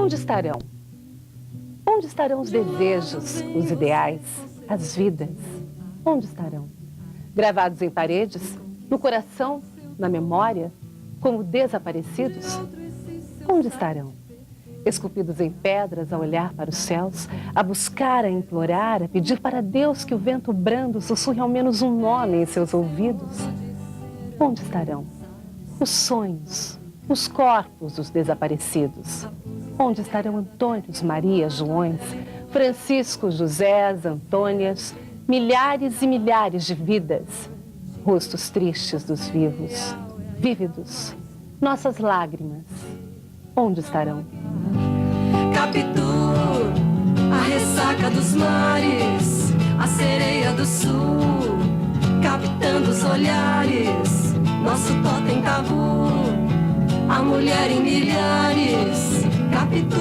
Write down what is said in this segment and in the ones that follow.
onde estarão? Onde estarão os desejos, os ideais, as vidas? Onde estarão? Gravados em paredes, no coração, na memória, como desaparecidos? Onde estarão? Esculpidos em pedras a olhar para os céus, a buscar, a implorar, a pedir para Deus que o vento brando sussurre ao menos um nome em seus ouvidos? Onde estarão? Os sonhos, os corpos dos desaparecidos? Onde estarão Antônios, Marias, Joões, Franciscos, Josés, Antônias, milhares e milhares de vidas, rostos tristes dos vivos, vívidos, nossas lágrimas, onde estarão? Capitu, a ressaca dos mares, a sereia do sul, captando os olhares, nosso totem tabu, a mulher em milhares, Capitu.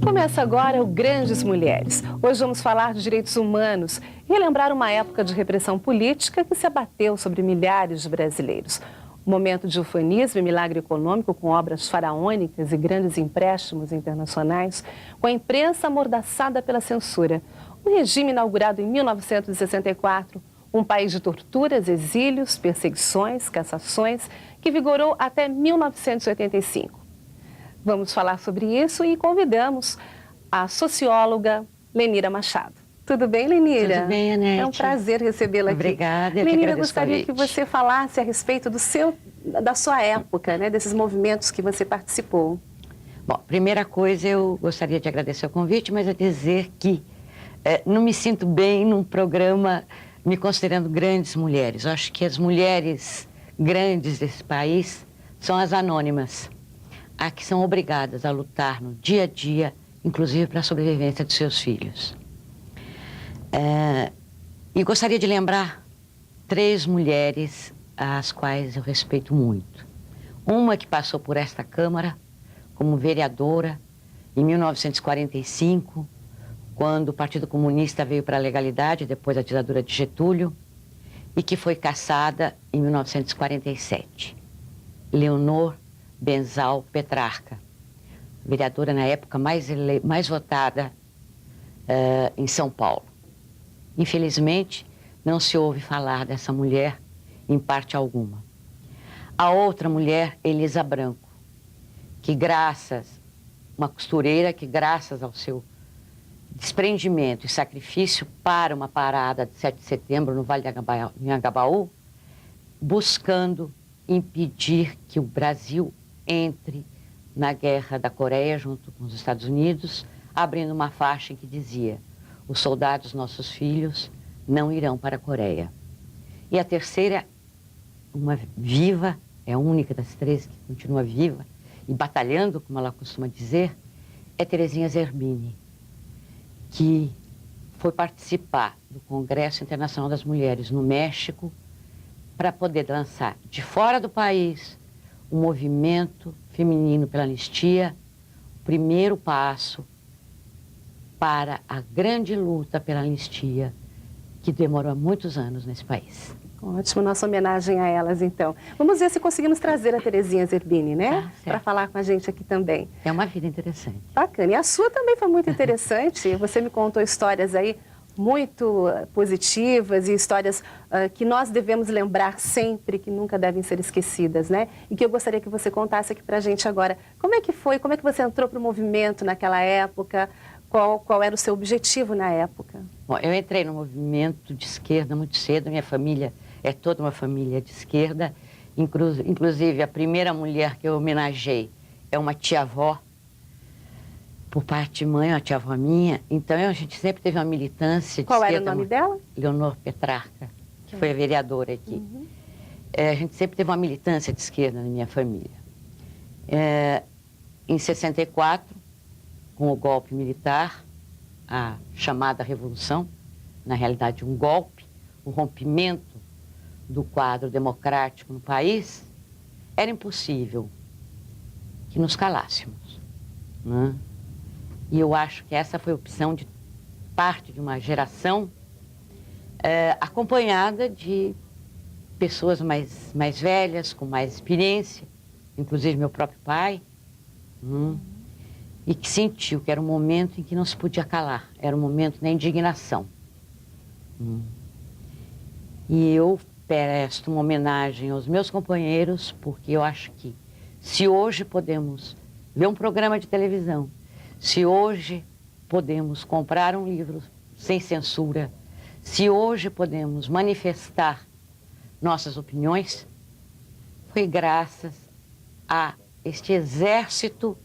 Começa agora o Grandes Mulheres. Hoje vamos falar de direitos humanos e relembrar uma época de repressão política que se abateu sobre milhares de brasileiros. Um momento de ufanismo e milagre econômico com obras faraônicas e grandes empréstimos internacionais, com a imprensa amordaçada pela censura. Um regime inaugurado em 1964, um país de torturas, exílios, perseguições, cassações, que vigorou até 1985. Vamos falar sobre isso e convidamos a socióloga Lenira Machado. Tudo bem, Lenira? Tudo bem, Anete. É um prazer recebê-la aqui. Obrigada, Lenira, eu gostaria que você falasse a respeito da sua época, né, desses movimentos que você participou. Bom, primeira coisa, eu gostaria de agradecer o convite, mas é dizer que não me sinto bem num programa me considerando grandes mulheres. Eu acho que as mulheres grandes desse país são as anônimas, as que são obrigadas a lutar no dia a dia, inclusive para a sobrevivência de seus filhos. E gostaria de lembrar 3 mulheres às quais eu respeito muito. Uma que passou por esta Câmara como vereadora em 1945, quando o Partido Comunista veio para a legalidade, depois da ditadura de Getúlio, e que foi cassada em 1947. Leonor Benzal Petrarca, vereadora na época mais votada em São Paulo. Infelizmente, não se ouve falar dessa mulher em parte alguma. A outra mulher, Elisa Branco, uma costureira que graças ao seu desprendimento e sacrifício para uma parada de 7 de setembro no Vale de Anhangabaú, buscando impedir que o Brasil entre na guerra da Coreia junto com os Estados Unidos, abrindo uma faixa em que dizia: os soldados, nossos filhos, não irão para a Coreia. E a terceira, uma viva, é a única das 3 que continua viva e batalhando, como ela costuma dizer, é Terezinha Zerbini, que foi participar do Congresso Internacional das Mulheres no México para poder lançar de fora do país o movimento feminino pela anistia, o primeiro passo para a grande luta pela anistia que demorou muitos anos nesse país. Ótimo, nossa homenagem a elas, então. Vamos ver se conseguimos trazer a Terezinha Zerbini, né? Para falar com a gente aqui também. É uma vida interessante. Bacana. E a sua também foi muito interessante. Você me contou histórias aí muito positivas e histórias que nós devemos lembrar sempre, que nunca devem ser esquecidas, né? E que eu gostaria que você contasse aqui para a gente agora. Como é que foi? Como é que você entrou para o movimento naquela época? Qual era o seu objetivo na época? Bom, eu entrei no movimento de esquerda muito cedo. Minha família é toda uma família de esquerda. Inclusive, a primeira mulher que eu homenageei é uma tia-avó, por parte de mãe, uma tia-avó minha. Então, a gente sempre teve uma militância de Qual esquerda. era o nome dela? Leonor Petrarca, que foi a vereadora aqui. Uhum. A gente sempre teve uma militância de esquerda na minha família. Em 64, com o golpe militar, a chamada Revolução, na realidade um golpe, o rompimento do quadro democrático no país, era impossível que nos calássemos, né? E eu acho que essa foi a opção de parte de uma geração acompanhada de pessoas mais velhas, com mais experiência, inclusive meu próprio pai. e que sentiu que era um momento em que não se podia calar, era um momento da indignação. E eu presto uma homenagem aos meus companheiros, porque eu acho que se hoje podemos ver um programa de televisão, se hoje podemos comprar um livro sem censura, se hoje podemos manifestar nossas opiniões, foi graças a este exército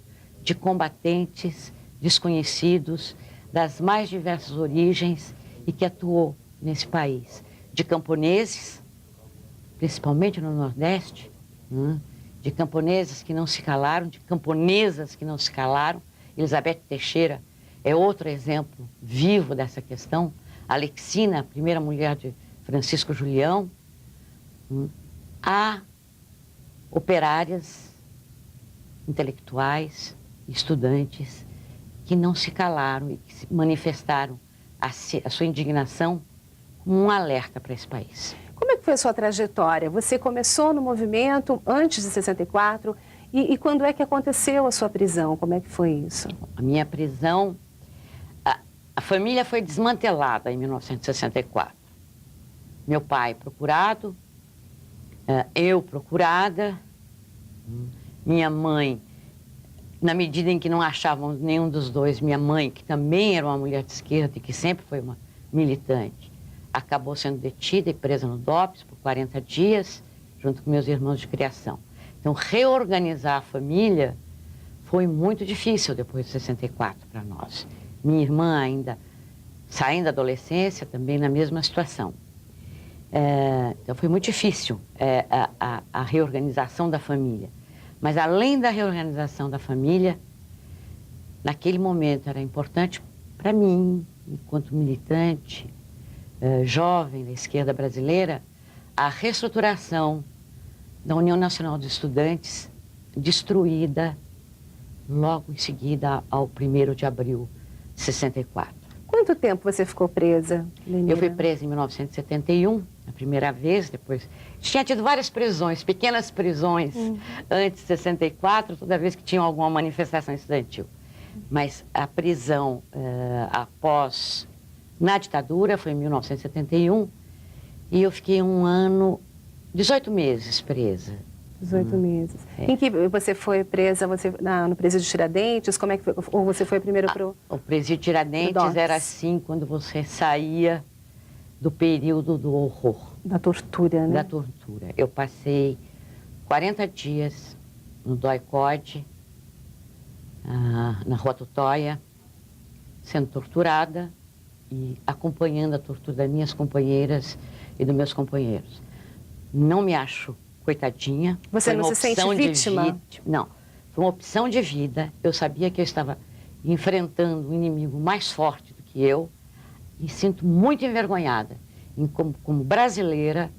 de combatentes desconhecidos das mais diversas origens e que atuou nesse país, de camponeses, principalmente no Nordeste, de camponeses que não se calaram, de camponesas que não se calaram. Elizabeth Teixeira é outro exemplo vivo dessa questão. Alexina, a primeira mulher de Francisco Julião. Há operárias, intelectuais, estudantes que não se calaram e que manifestaram a sua indignação como um alerta para esse país. Como é que foi a sua trajetória? Você começou no movimento antes de 64 e quando é que aconteceu a sua prisão? Como é que foi isso? A minha prisão, a família foi desmantelada em 1964. Meu pai procurado, eu procurada, minha mãe, na medida em que não achávamos nenhum dos dois, minha mãe, que também era uma mulher de esquerda e que sempre foi uma militante, acabou sendo detida e presa no DOPS por 40 dias, junto com meus irmãos de criação. Então, reorganizar a família foi muito difícil depois de 64 para nós. Minha irmã ainda saindo da adolescência, também na mesma situação. Então, foi muito difícil a reorganização da família. Mas, além da reorganização da família, naquele momento era importante para mim, enquanto militante, jovem da esquerda brasileira, a reestruturação da União Nacional dos Estudantes, destruída logo em seguida ao 1º de abril de 64. Quanto tempo você ficou presa, Lenira? Eu fui presa em 1971, a primeira vez, depois... Tinha tido várias prisões, pequenas prisões, antes de 64, toda vez que tinha alguma manifestação estudantil. Mas a prisão após... Na ditadura, foi em 1971, e eu fiquei 18 meses presa. 18 meses. Em que você foi presa? No presídio de Tiradentes? Como é que foi? Ou você foi primeiro para o... O presídio de Tiradentes era assim, quando você saía do período do horror. Da tortura, né? Da tortura. Eu passei 40 dias no DOI-CODE, na Rua Tutóia, sendo torturada e acompanhando a tortura das minhas companheiras e dos meus companheiros. Não me acho coitadinha. Você não se sente vítima? Não. Foi uma opção de vida. Eu sabia que eu estava enfrentando um inimigo mais forte do que eu e sinto muito envergonhada, como brasileira,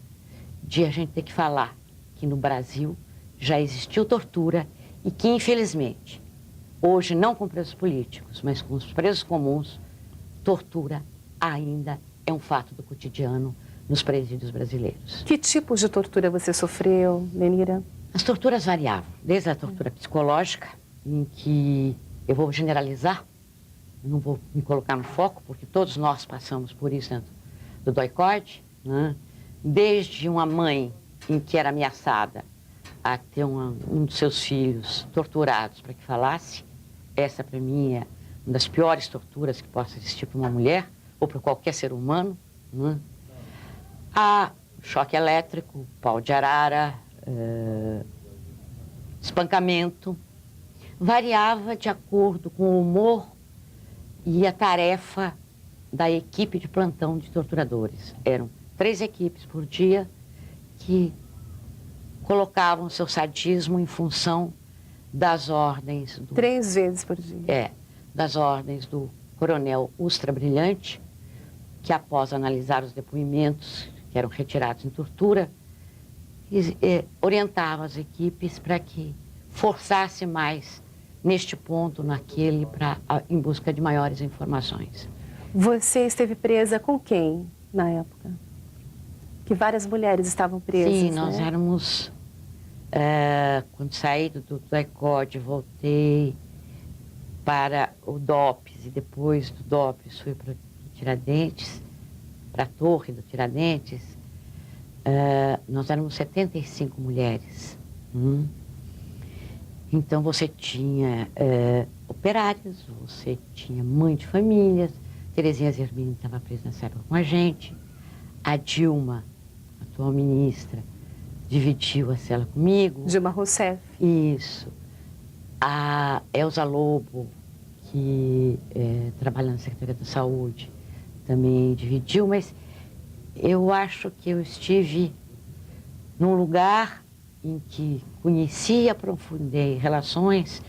de a gente ter que falar que no Brasil já existiu tortura e que, infelizmente, hoje não com presos políticos, mas com os presos comuns, tortura ainda é um fato do cotidiano nos presídios brasileiros. Que tipos de tortura você sofreu, Lenira? As torturas variavam, desde a tortura psicológica, em que eu vou generalizar, não vou me colocar no foco, porque todos nós passamos por isso dentro do DOI-CODE, né? Desde uma mãe em que era ameaçada a ter um dos seus filhos torturados para que falasse. Essa, para mim, é uma das piores torturas que possa existir para uma mulher ou para qualquer ser humano, né? Há choque elétrico, pau de arara, espancamento. Variava de acordo com o humor e a tarefa da equipe de plantão de torturadores. Eram 3 equipes por dia que colocavam seu sadismo em função das ordens... 3 vezes por dia. Das ordens do coronel Ustra Brilhante, que após analisar os depoimentos que eram retirados em tortura, orientava as equipes para que forçasse mais neste ponto, naquele, em busca de maiores informações. Você esteve presa com quem na época? Que várias mulheres estavam presas, Sim, né? nós éramos... quando saí do DOI-CODE, voltei... para o DOPS, e depois do DOPS fui para o Tiradentes, para a Torre do Tiradentes, nós éramos 75 mulheres. Então você tinha operários, você tinha mãe de famílias, Terezinha Zerbini estava presa nessa época com a gente, a Dilma, atual ministra, dividiu a cela comigo. Dilma Rousseff. Isso. A Elza Lobo, que trabalha na Secretaria da Saúde, também dividiu, mas eu acho que eu estive num lugar em que conheci e aprofundei relações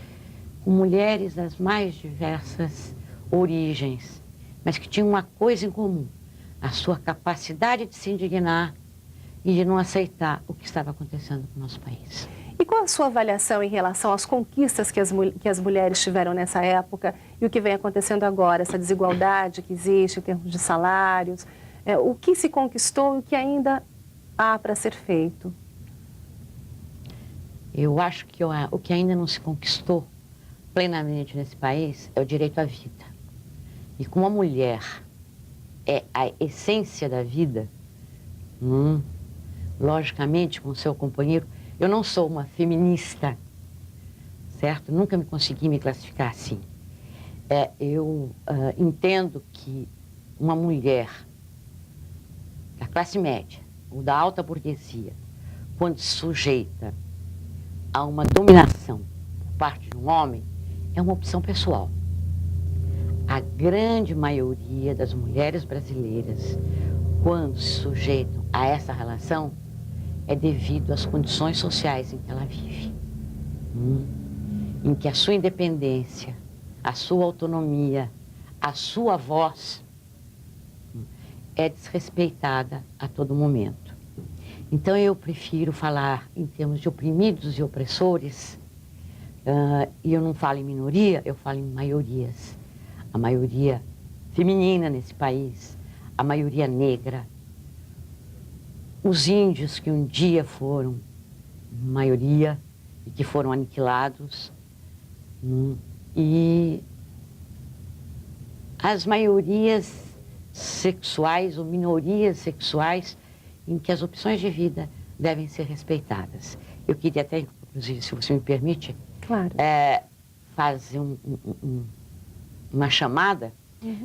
com mulheres das mais diversas origens, mas que tinham uma coisa em comum: a sua capacidade de se indignar e de não aceitar o que estava acontecendo no nosso país. E qual a sua avaliação em relação às conquistas que as mulheres tiveram nessa época e o que vem acontecendo agora, essa desigualdade que existe em termos de salários, o que se conquistou e o que ainda há para ser feito? Eu acho que o que ainda não se conquistou plenamente nesse país é o direito à vida. E como a mulher é a essência da vida, logicamente, com o seu companheiro, eu não sou uma feminista, certo? Nunca me consegui me classificar assim. Eu entendo que uma mulher da classe média ou da alta burguesia, quando se sujeita a uma dominação por parte de um homem, é uma opção pessoal. A grande maioria das mulheres brasileiras, quando se sujeitam a essa relação, é devido às condições sociais em que ela vive. Em que a sua independência, a sua autonomia, a sua voz é desrespeitada a todo momento. Então eu prefiro falar em termos de oprimidos e opressores, e eu não falo em minoria, eu falo em maiorias. A maioria feminina nesse país, a maioria negra, os índios que um dia foram maioria e que foram aniquilados, e as maiorias sexuais ou minorias sexuais em que as opções de vida devem ser respeitadas. Eu queria até, inclusive, se você me permite, claro, fazer uma chamada,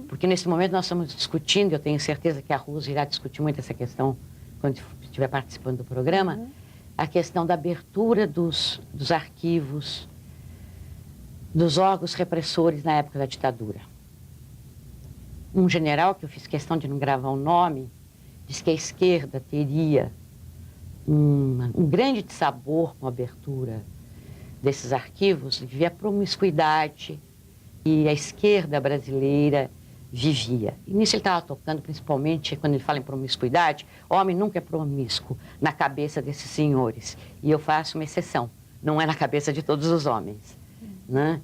porque nesse momento nós estamos discutindo, eu tenho certeza que a Rosa irá discutir muito essa questão quando estiver participando do programa, a questão da abertura dos arquivos, dos órgãos repressores na época da ditadura. Um general, que eu fiz questão de não gravar o nome, disse que a esquerda teria um grande dissabor com a abertura desses arquivos, devido à promiscuidade e a esquerda brasileira vivia. E nisso ele estava tocando, principalmente, quando ele fala em promiscuidade, homem nunca é promíscuo na cabeça desses senhores. E eu faço uma exceção, não é na cabeça de todos os homens. Né?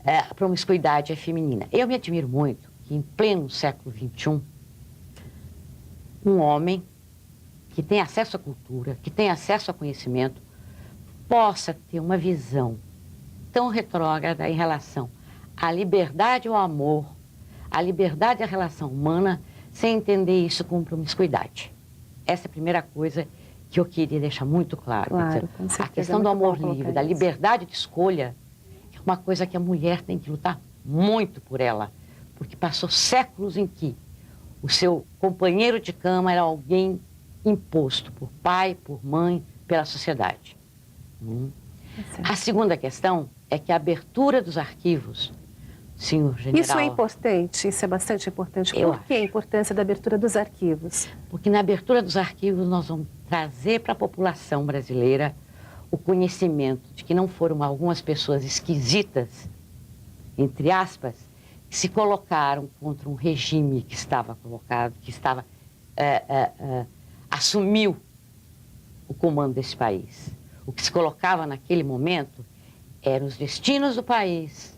A promiscuidade é feminina. Eu me admiro muito que, em pleno século XXI, um homem que tem acesso à cultura, que tem acesso a conhecimento, possa ter uma visão tão retrógrada em relação à liberdade ao amor, à liberdade à relação humana, sem entender isso como promiscuidade. Essa é a primeira coisa que eu queria deixar muito claro. Claro, com certeza, a questão do amor livre, da liberdade de escolha, é uma coisa que a mulher tem que lutar muito por ela, porque passou séculos em que o seu companheiro de cama era alguém imposto por pai, por mãe, pela sociedade. A segunda questão é que a abertura dos arquivos, senhor general... Isso é importante, isso é bastante importante. Por que a importância da abertura dos arquivos? Porque na abertura dos arquivos nós vamos trazer para a população brasileira o conhecimento de que não foram algumas pessoas esquisitas, entre aspas, que se colocaram contra um regime que estava colocado, que estava... assumiu o comando desse país. O que se colocava naquele momento eram os destinos do país,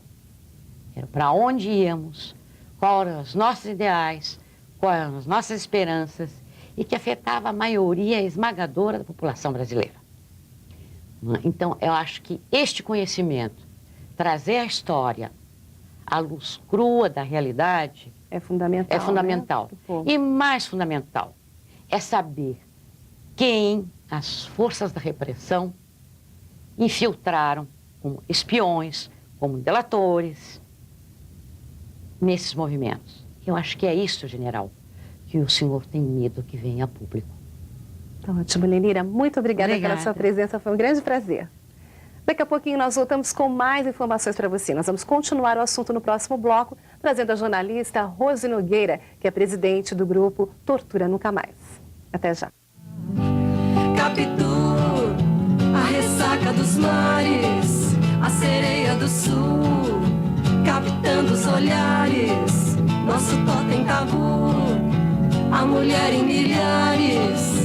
era para onde íamos, quais eram os nossos ideais, quais eram as nossas esperanças, e que afetava a maioria esmagadora da população brasileira. Então, eu acho que este conhecimento, trazer a história a luz crua da realidade É fundamental. é fundamental. Né? Pro povo. E mais fundamental é saber quem as forças da repressão infiltraram como espiões, como delatores, nesses movimentos. Eu acho que é isso, general, que o senhor tem medo que venha a público. Tá ótimo, Lenira. Muito obrigada pela sua presença. Foi um grande prazer. Daqui a pouquinho nós voltamos com mais informações para você. Nós vamos continuar o assunto no próximo bloco, trazendo a jornalista Rose Nogueira, que é presidente do grupo Tortura Nunca Mais. Até já. Capitu, a ressaca dos mares, a sereia do sul, captando os olhares, nosso totem tabu, a mulher em milhares.